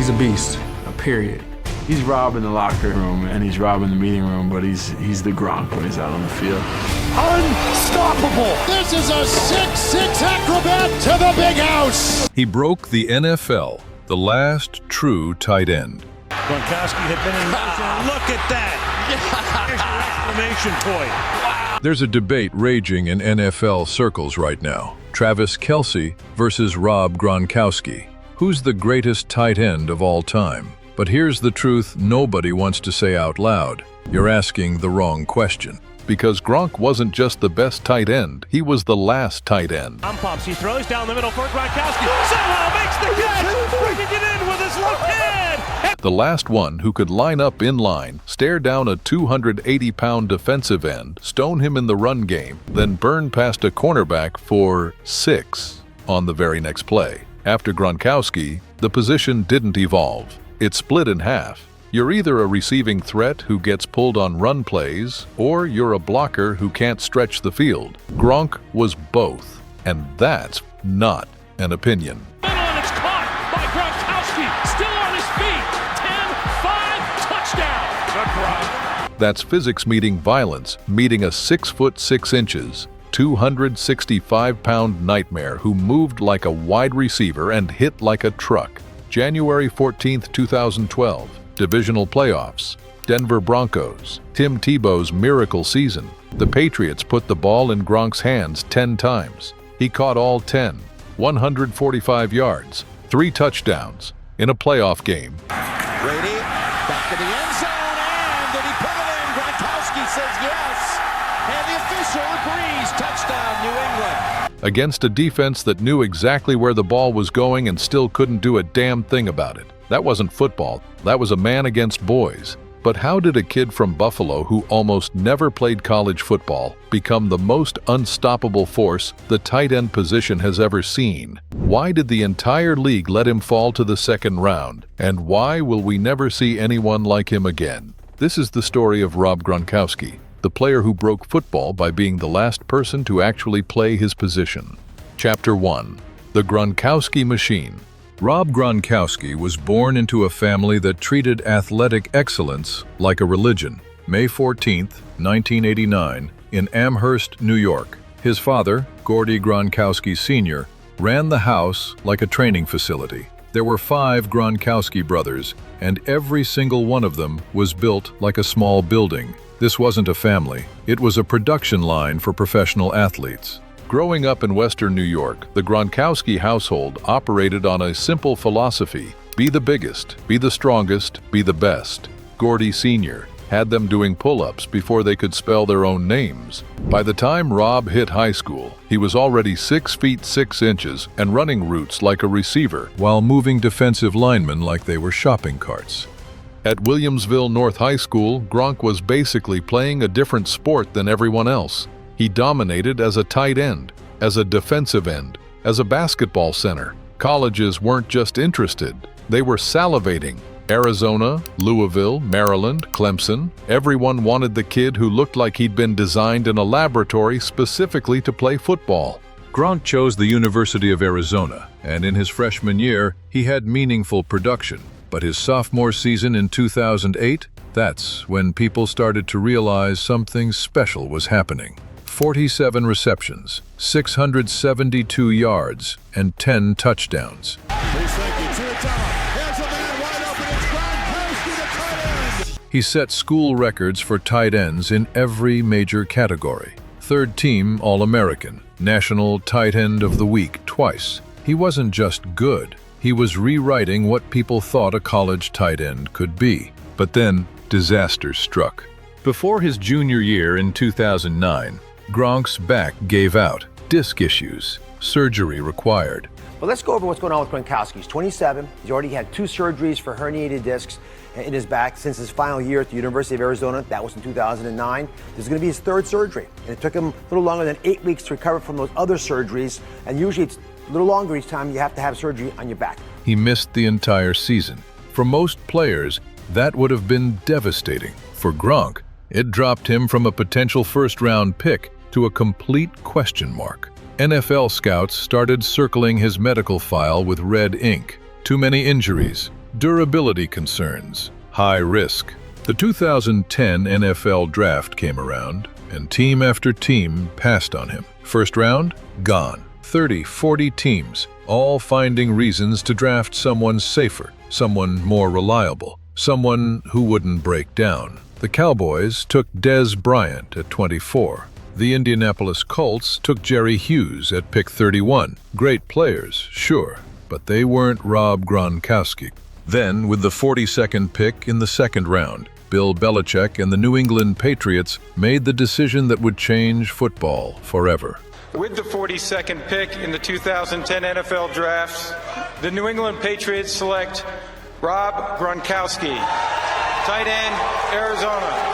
He's a beast, period. He's Rob in the locker room and he's Rob in the meeting room, but he's the Gronk when he's out on the field. Unstoppable! This is a 6'6" acrobat to the big house! He broke the NFL, the last true tight end. Gronkowski had been in motion. Look at that! Here's your exclamation point. Wow. There's a debate raging in NFL circles right now. Travis Kelce versus Rob Gronkowski. Who's the greatest tight end of all time? But here's the truth nobody wants to say out loud. You're asking the wrong question. Because Gronk wasn't just the best tight end, he was the last tight end. Pumps, he throws down the middle for Gronkowski. Somehow makes the catch, bringing it in with his left hand. The last one who could line up in line, stare down a 280-pound defensive end, stone him in the run game, then burn past a cornerback for 6 on the very next play. After Gronkowski, the position didn't evolve. It split in half. You're either a receiving threat who gets pulled on run plays, or you're a blocker who can't stretch the field. Gronk was both, and that's not an opinion. And it's caught by Gronkowski, still on his feet. 10-5, touchdown. Good Gronk. That's physics meeting violence, meeting a 6 foot 6 inches, 265-pound nightmare who moved like a wide receiver and hit like a truck. January 14, 2012. Divisional playoffs, Denver Broncos, Tim Tebow's miracle season. The Patriots put the ball in Gronk's hands 10 times. He caught all 10, 145 yards, 3 touchdowns in a playoff game. Brady, back to the end zone, and did he put it in? Gronkowski says yes, and the official agrees. Touchdown, New England. Against a defense that knew exactly where the ball was going and still couldn't do a damn thing about it. That wasn't football, that was a man against boys. But how did a kid from Buffalo who almost never played college football become the most unstoppable force the tight end position has ever seen? Why did the entire league let him fall to the second round? And why will we never see anyone like him again? This is the story of Rob Gronkowski, the player who broke football by being the last person to actually play his position. Chapter 1. The Gronkowski Machine. Rob Gronkowski was born into a family that treated athletic excellence like a religion. May 14, 1989, in Amherst, New York. His father, Gordie Gronkowski Sr., ran the house like a training facility. There were 5 Gronkowski brothers, and every single one of them was built like a small building. This wasn't a family, it was a production line for professional athletes. Growing up in Western New York, the Gronkowski household operated on a simple philosophy: be the biggest, be the strongest, be the best. Gordie Sr. had them doing pull-ups before they could spell their own names. By the time Rob hit high school, he was already 6 feet 6 inches and running routes like a receiver, while moving defensive linemen like they were shopping carts. At Williamsville North High School, Gronk was basically playing a different sport than everyone else. He dominated as a tight end, as a defensive end, as a basketball center. Colleges weren't just interested, they were salivating. Arizona, Louisville, Maryland, Clemson, everyone wanted the kid who looked like he'd been designed in a laboratory specifically to play football. Gronk chose the University of Arizona, and in his freshman year, he had meaningful production. But his sophomore season in 2008, that's when people started to realize something special was happening. 47 receptions, 672 yards, and 10 touchdowns. He set school records for tight ends in every major category. Third team All-American, National Tight End of the Week twice. He wasn't just good, he was rewriting what people thought a college tight end could be. But then, disaster struck. Before his junior year in 2009, Gronk's back gave out, disc issues, surgery required. Well, let's go over what's going on with Gronkowski. He's 27. He's already had 2 surgeries for herniated discs in his back since his final year at the University of Arizona. That was in 2009. This is going to be his 3rd surgery. And it took him a little longer than 8 weeks to recover from those other surgeries. And usually it's a little longer each time you have to have surgery on your back. He missed the entire season. For most players, that would have been devastating. For Gronk, it dropped him from a potential first-round pick to a complete question mark. NFL scouts started circling his medical file with red ink. Too many injuries, Durability concerns. High risk. The 2010 NFL Draft came around, and team after team passed on him. First round, gone. 30, 40 teams, all finding reasons to draft someone safer, someone more reliable, someone who wouldn't break down. The Cowboys took Dez Bryant at 24. The Indianapolis Colts took Jerry Hughes at pick 31. Great players, sure, but they weren't Rob Gronkowski. Then, with the 42nd pick in the second round, Bill Belichick and the New England Patriots made the decision that would change football forever. With the 42nd pick in the 2010 NFL Draft, the New England Patriots select Rob Gronkowski, tight end, Arizona.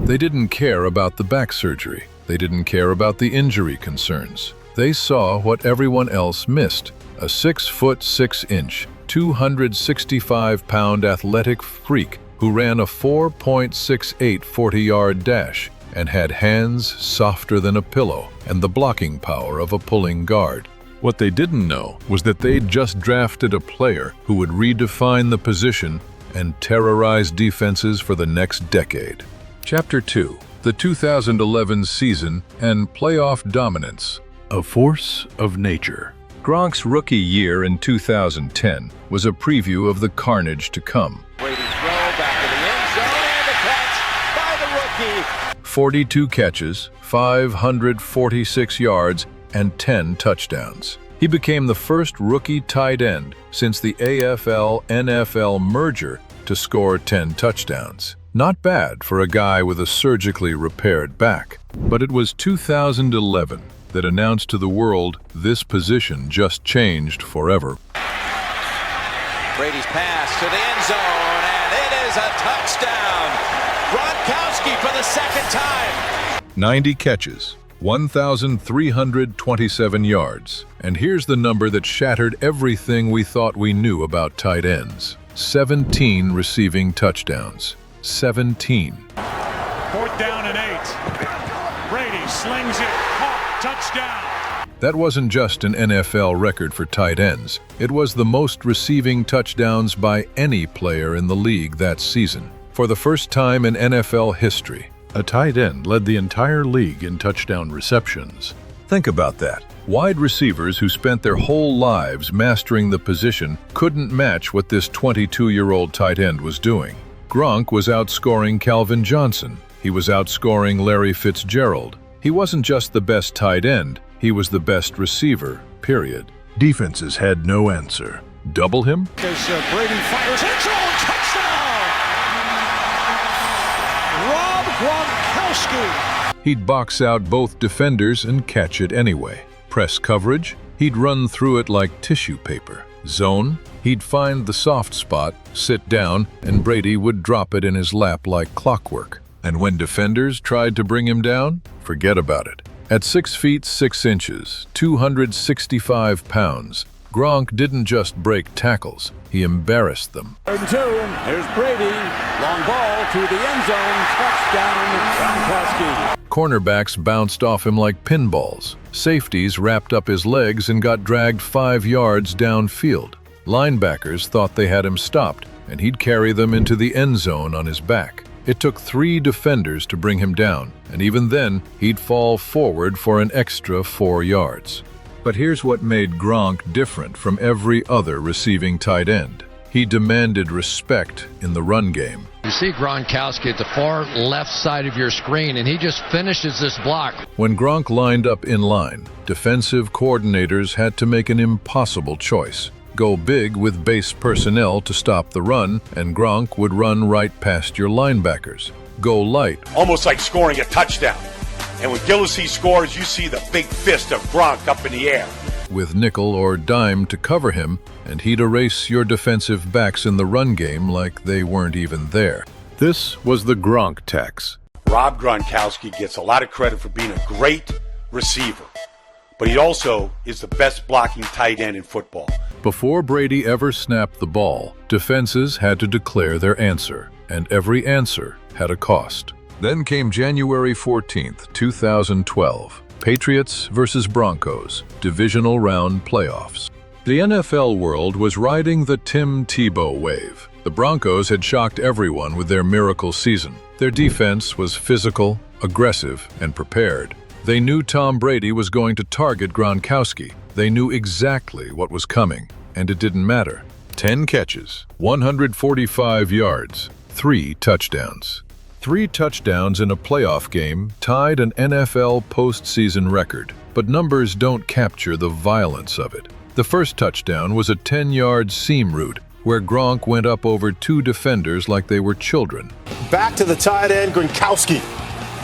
They didn't care about the back surgery. They didn't care about the injury concerns. They saw what everyone else missed: a 6'6", 265-pound athletic freak who ran a 4.68 40-yard dash and had hands softer than a pillow and the blocking power of a pulling guard. What they didn't know was that they'd just drafted a player who would redefine the position and terrorize defenses for the next decade. Chapter 2. The 2011 season and playoff dominance. A force of nature. Gronk's rookie year in 2010 was a preview of the carnage to come. Brady throw back to the end zone and the catch by the rookie. 42 catches, 546 yards, and 10 touchdowns. He became the first rookie tight end since the AFL-NFL merger to score 10 touchdowns. Not bad for a guy with a surgically repaired back. But it was 2011 that announced to the world this position just changed forever. Brady's pass to the end zone, and it is a touchdown. Gronkowski for the second time. 90 catches, 1,327 yards. And here's the number that shattered everything we thought we knew about tight ends. 17 receiving touchdowns. 17. 4th down and 8. Brady slings it. Caught. Touchdown. That wasn't just an NFL record for tight ends. It was the most receiving touchdowns by any player in the league that season. For the first time in NFL history, a tight end led the entire league in touchdown receptions. Think about that. Wide receivers who spent their whole lives mastering the position couldn't match what this 22-year-old tight end was doing. Gronk was outscoring Calvin Johnson. He was outscoring Larry Fitzgerald. He wasn't just the best tight end, he was the best receiver, period. Defenses had no answer. Double him? As Brady fires end zone, touchdown! Rob Gronkowski. He'd box out both defenders and catch it anyway. Press coverage, he'd run through it like tissue paper. Zone, he'd find the soft spot, sit down, and Brady would drop it in his lap like clockwork. And when defenders tried to bring him down, forget about it. At 6 feet 6 inches, 265 pounds, Gronk didn't just break tackles, he embarrassed them. 3rd and 2. Here's Brady. Long ball to the end zone. Touchdown, Gronkowski. Cornerbacks bounced off him like pinballs. Safeties wrapped up his legs and got dragged 5 yards downfield. Linebackers thought they had him stopped, and he'd carry them into the end zone on his back. It took 3 defenders to bring him down, and even then, he'd fall forward for an extra 4 yards. But here's what made Gronk different from every other receiving tight end. He demanded respect in the run game. You see Gronkowski at the far left side of your screen, and he just finishes this block. When Gronk lined up in line, defensive coordinators had to make an impossible choice. Go big with base personnel to stop the run, and Gronk would run right past your linebackers. Go light. Almost like scoring a touchdown. And when Gillislee scores, you see the big fist of Gronk up in the air. With nickel or dime to cover him, and he'd erase your defensive backs in the run game like they weren't even there. This was the Gronk tax. Rob Gronkowski gets a lot of credit for being a great receiver, but he also is the best blocking tight end in football. Before Brady ever snapped the ball, defenses had to declare their answer, and every answer had a cost. Then came January 14th, 2012. Patriots versus Broncos, divisional round playoffs. The NFL world was riding the Tim Tebow wave. The Broncos had shocked everyone with their miracle season. Their defense was physical, aggressive, and prepared. They knew Tom Brady was going to target Gronkowski. They knew exactly what was coming, and it didn't matter. 10 catches, 145 yards, 3 touchdowns. 3 touchdowns in a playoff game tied an NFL postseason record, but numbers don't capture the violence of it. The first touchdown was a 10-yard seam route where Gronk went up over 2 defenders like they were children. Back to the tight end, Gronkowski.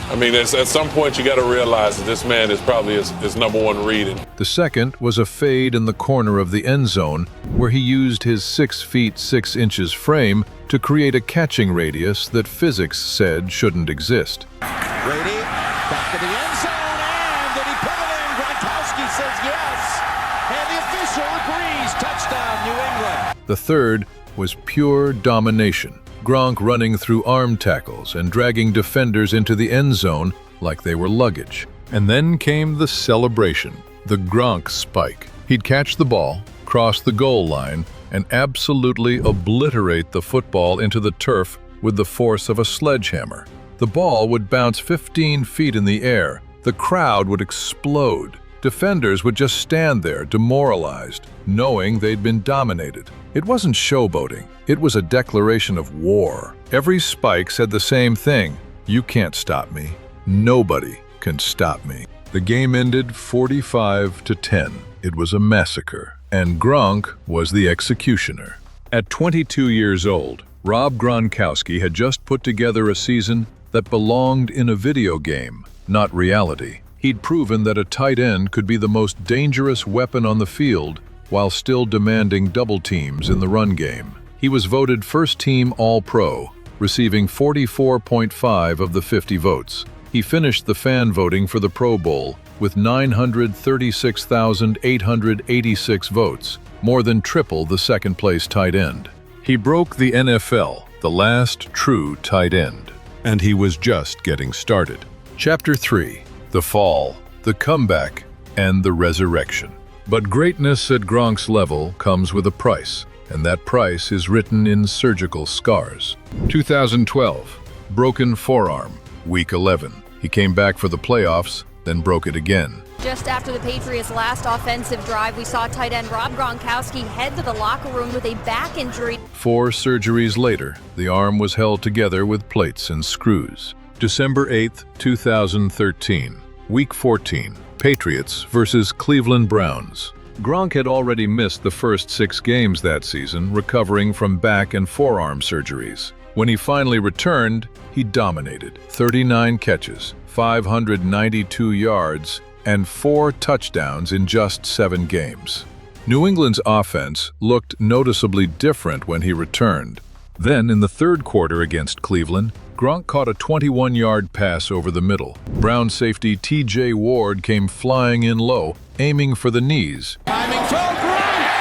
I mean, at some point you got to realize that this man is probably his number one read. The second was a fade in the corner of the end zone where he used his 6 feet 6 inches frame to create a catching radius that physics said shouldn't exist. Brady back to the end zone, and did he put it in? Gronkowski says yes, and the official agrees. Touchdown, New England. The third was pure domination. Gronk running through arm tackles and dragging defenders into the end zone like they were luggage. And then came the celebration, the Gronk Spike. He'd catch the ball, cross the goal line, and absolutely obliterate the football into the turf with the force of a sledgehammer. The ball would bounce 15 feet in the air. The crowd would explode. Defenders would just stand there, demoralized, knowing they'd been dominated. It wasn't showboating. It was a declaration of war. Every spike said the same thing. You can't stop me. Nobody can stop me. The game ended 45-10. It was a massacre, and Gronk was the executioner. At 22 years old, Rob Gronkowski had just put together a season that belonged in a video game, not reality. He'd proven that a tight end could be the most dangerous weapon on the field while still demanding double teams in the run game. He was voted first-team All-Pro, receiving 44.5 of the 50 votes. He finished the fan voting for the Pro Bowl with 936,886 votes, more than triple the second-place tight end. He broke the NFL, the last true tight end, and he was just getting started. Chapter 3. The Fall, the Comeback, and the Resurrection. But greatness at Gronk's level comes with a price, and that price is written in surgical scars. 2012, broken forearm, week 11. He came back for the playoffs, then broke it again. Just after the Patriots' last offensive drive, we saw tight end Rob Gronkowski head to the locker room with a back injury. 4 surgeries later, the arm was held together with plates and screws. December 8, 2013, week 14. Patriots versus Cleveland Browns. Gronk had already missed the first 6 games that season, recovering from back and forearm surgeries. When he finally returned, he dominated. 39 catches, 592 yards, and 4 touchdowns in just 7 games. New England's offense looked noticeably different when he returned. Then, in the third quarter against Cleveland, Gronk caught a 21-yard pass over the middle. Brown safety T.J. Ward came flying in low, aiming for the knees. Timing throw, Gronk!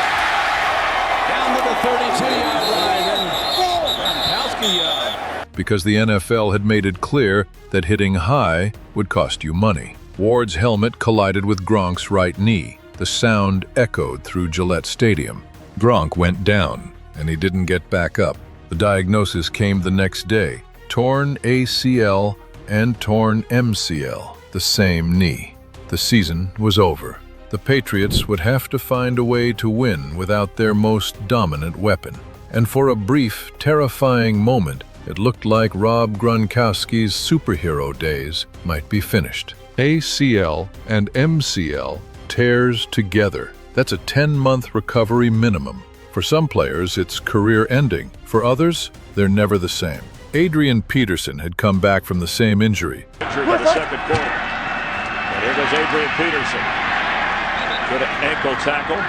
Down to the 32-yard line, and Gronkowski. Because the NFL had made it clear that hitting high would cost you money. Ward's helmet collided with Gronk's right knee. The sound echoed through Gillette Stadium. Gronk went down, and he didn't get back up. The diagnosis came the next day. Torn ACL and torn MCL, the same knee. The season was over. The Patriots would have to find a way to win without their most dominant weapon. And for a brief, terrifying moment, it looked like Rob Gronkowski's superhero days might be finished. ACL and MCL tears together. That's a 10-month recovery minimum. For some players, it's career-ending. For others, they're never the same. Adrian Peterson had come back from the same injury. Injured in the second quarter. And here goes Adrian Peterson. Good ankle tackle.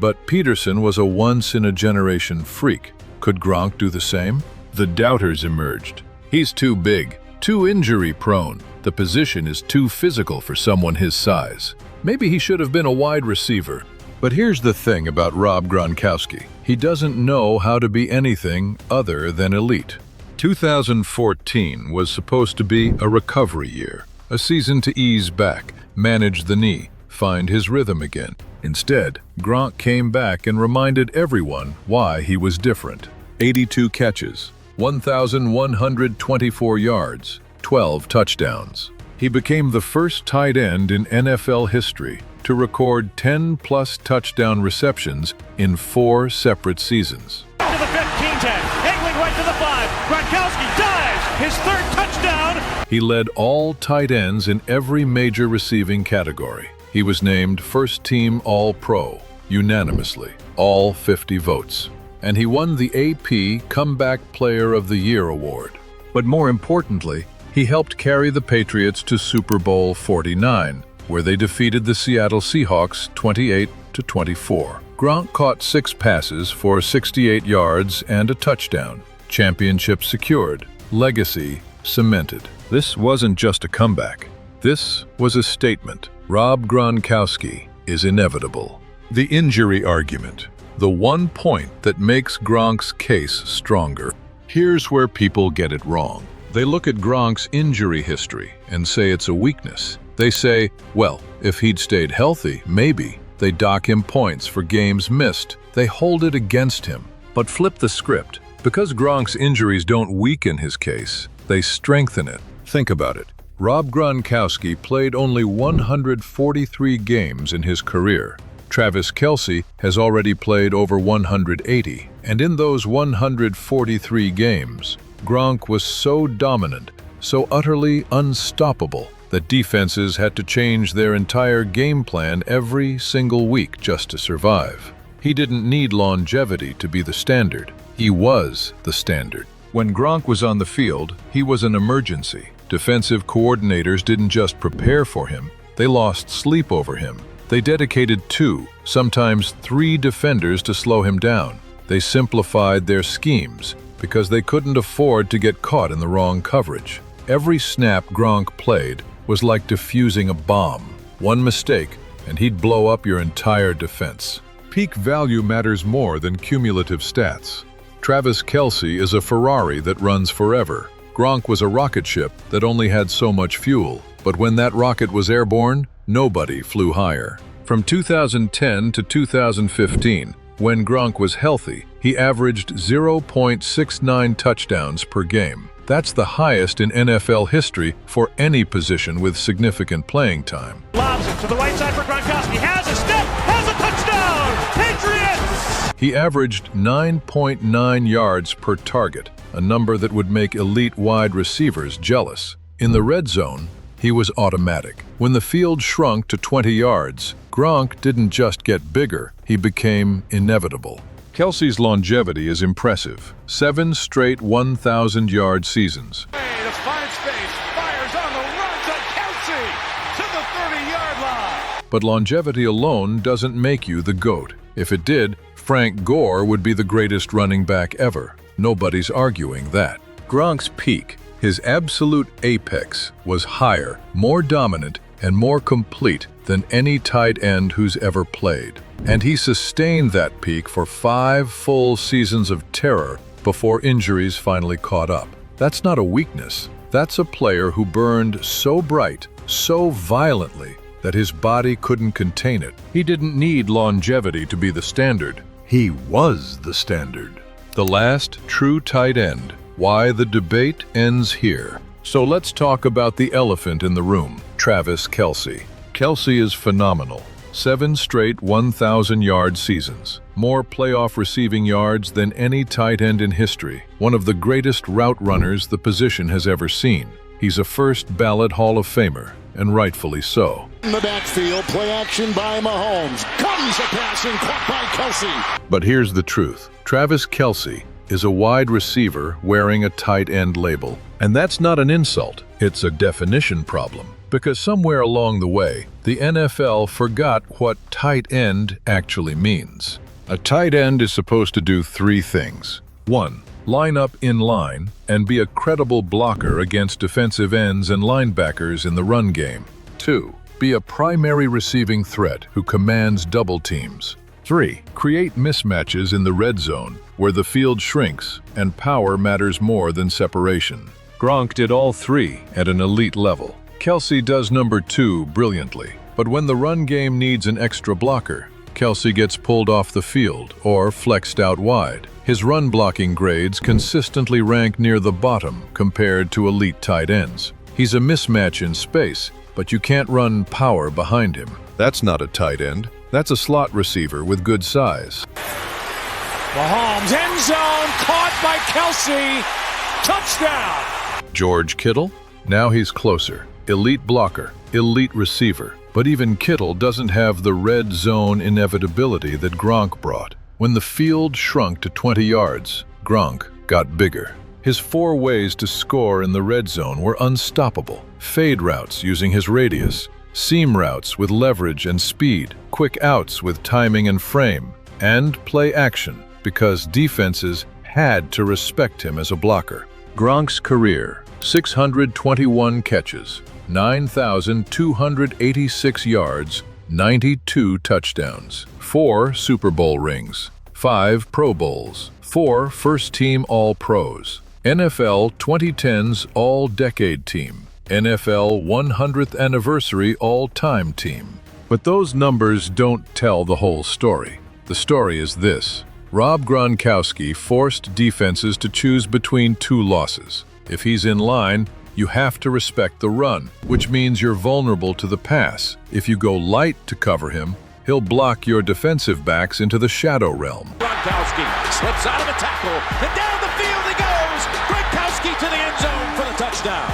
But Peterson was a once-in-a-generation freak. Could Gronk do the same? The doubters emerged. He's too big, too injury-prone. The position is too physical for someone his size. Maybe he should have been a wide receiver. But here's the thing about Rob Gronkowski. He doesn't know how to be anything other than elite. 2014 was supposed to be a recovery year, a season to ease back, manage the knee, find his rhythm again. Instead, Gronk came back and reminded everyone why he was different. 82 catches, 1,124 yards, 12 touchdowns. He became the first tight end in NFL history to record 10-plus touchdown receptions in 4 separate seasons. To the 15-10, angling right to the 5. Gronkowski dives, his 3rd touchdown. He led all tight ends in every major receiving category. He was named first-team All-Pro, unanimously, all 50 votes. And he won the AP Comeback Player of the Year award. But more importantly, he helped carry the Patriots to Super Bowl 49, where they defeated the Seattle Seahawks 28-24. Gronk caught 6 passes for 68 yards and a touchdown. Championship secured. Legacy cemented. This wasn't just a comeback. This was a statement. Rob Gronkowski is inevitable. The injury argument. The one point that makes Gronk's case stronger. Here's where people get it wrong. They look at Gronk's injury history and say it's a weakness. They say, well, if he'd stayed healthy, maybe. They dock him points for games missed. They hold it against him. But flip the script. Because Gronk's injuries don't weaken his case, they strengthen it. Think about it. Rob Gronkowski played only 143 games in his career. Travis Kelce has already played over 180, and in those 143 games, Gronk was so dominant, so utterly unstoppable, that defenses had to change their entire game plan every single week just to survive. He didn't need longevity to be the standard. He was the standard. When Gronk was on the field, he was an emergency. Defensive coordinators didn't just prepare for him, they lost sleep over him. They dedicated 2, sometimes 3 defenders to slow him down. They simplified their schemes because they couldn't afford to get caught in the wrong coverage. Every snap Gronk played was like defusing a bomb. One mistake, and he'd blow up your entire defense. Peak value matters more than cumulative stats. Travis Kelce is a Ferrari that runs forever. Gronk was a rocket ship that only had so much fuel, but when that rocket was airborne, nobody flew higher. From 2010 to 2015, when Gronk was healthy, he averaged 0.69 touchdowns per game. That's the highest in NFL history for any position with significant playing time. Lobs it to the right side for Gronkowski. Has a step, has a touchdown! Patriots! He averaged 9.9 yards per target, a number that would make elite wide receivers jealous. In the red zone, he was automatic. When the field shrunk to 20 yards, Gronk didn't just get bigger, he became inevitable. Kelce's longevity is impressive. 7 straight 1,000-yard seasons. Hey, the fine space, fires on the run to Kelce to the 30-yard line. But longevity alone doesn't make you the GOAT. If it did, Frank Gore would be the greatest running back ever. Nobody's arguing that. Gronk's peak, his absolute apex, was higher, more dominant, and more complete than any tight end who's ever played. And he sustained that peak for 5 full seasons of terror before injuries finally caught up. That's not a weakness. That's a player who burned so bright, so violently, that his body couldn't contain it. He didn't need longevity to be the standard. He was the standard. The last true tight end. Why the debate ends here. So let's talk about the elephant in the room, Travis Kelce. Kelce is phenomenal. 7 straight 1,000-yard seasons. More playoff receiving yards than any tight end in history. One of the greatest route runners the position has ever seen. He's a first-ballot Hall of Famer, and rightfully so. In the backfield, play action by Mahomes. Comes a pass and caught by Kelce. But here's the truth. Travis Kelce is a wide receiver wearing a tight end label. And that's not an insult. It's a definition problem. Because somewhere along the way, the NFL forgot what tight end actually means. A tight end is supposed to do 3 things. 1. Line up in line and be a credible blocker against defensive ends and linebackers in the run game. 2. Be a primary receiving threat who commands double teams. 3. Create mismatches in the red zone, where the field shrinks and power matters more than separation. Gronk did all 3 at an elite level. Kelce does number 2 brilliantly. But when the run game needs an extra blocker, Kelce gets pulled off the field or flexed out wide. His run blocking grades consistently rank near the bottom compared to elite tight ends. He's a mismatch in space, but you can't run power behind him. That's not a tight end. That's a slot receiver with good size. Mahomes, end zone, caught by Kelce. Touchdown! George Kittle? Now he's closer. Elite blocker, elite receiver. But even Kittle doesn't have the red zone inevitability that Gronk brought. When the field shrunk to 20 yards, Gronk got bigger. His 4 ways to score in the red zone were unstoppable. Fade routes using his radius, seam routes with leverage and speed, quick outs with timing and frame, and play action because defenses had to respect him as a blocker. Gronk's career: 621 catches, 9,286 yards, 92 touchdowns, 4 Super Bowl rings, 5 Pro Bowls, 4 first-team All-Pros, NFL 2010's All-Decade Team, NFL 100th Anniversary All-Time Team. But those numbers don't tell the whole story. The story is this: Rob Gronkowski forced defenses to choose between 2 losses. If he's in line, you have to respect the run, which means you're vulnerable to the pass. If you go light to cover him, he'll block your defensive backs into the shadow realm. Gronkowski slips out of the tackle, and down the field he goes! Gronkowski to the end zone for the touchdown!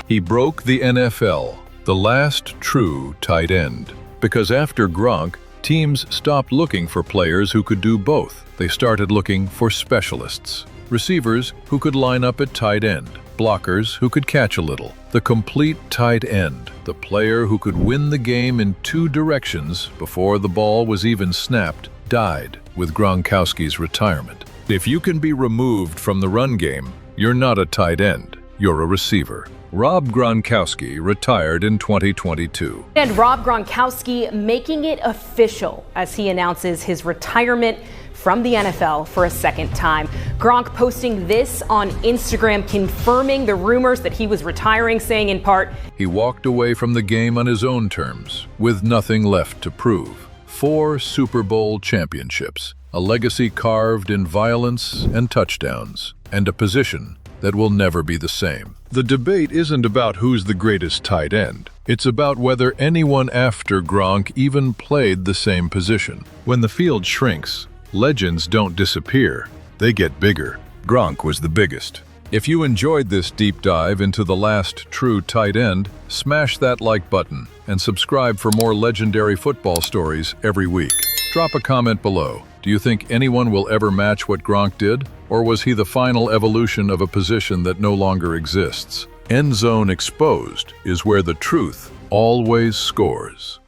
He broke the NFL, the last true tight end. Because after Gronk, teams stopped looking for players who could do both. They started looking for specialists. Receivers who could line up at tight end. Blockers who could catch a little. The complete tight end, the player who could win the game in 2 directions before the ball was even snapped, died with Gronkowski's retirement. If you can be removed from the run game, you're not a tight end, you're a receiver. Rob Gronkowski retired in 2022. And Rob Gronkowski making it official as he announces his retirement from the NFL for a second time. Gronk posting this on Instagram, confirming the rumors that he was retiring, saying in part, he walked away from the game on his own terms, with nothing left to prove. 4 Super Bowl championships, a legacy carved in violence and touchdowns, and a position that will never be the same. The debate isn't about who's the greatest tight end. It's about whether anyone after Gronk even played the same position. When the field shrinks, legends don't disappear, they get bigger. Gronk was the biggest. If you enjoyed this deep dive into the last true tight end, smash that like button and subscribe for more legendary football stories every week. Drop a comment below. Do you think anyone will ever match what Gronk did? Or was he the final evolution of a position that no longer exists? End Zone Exposed is where the truth always scores.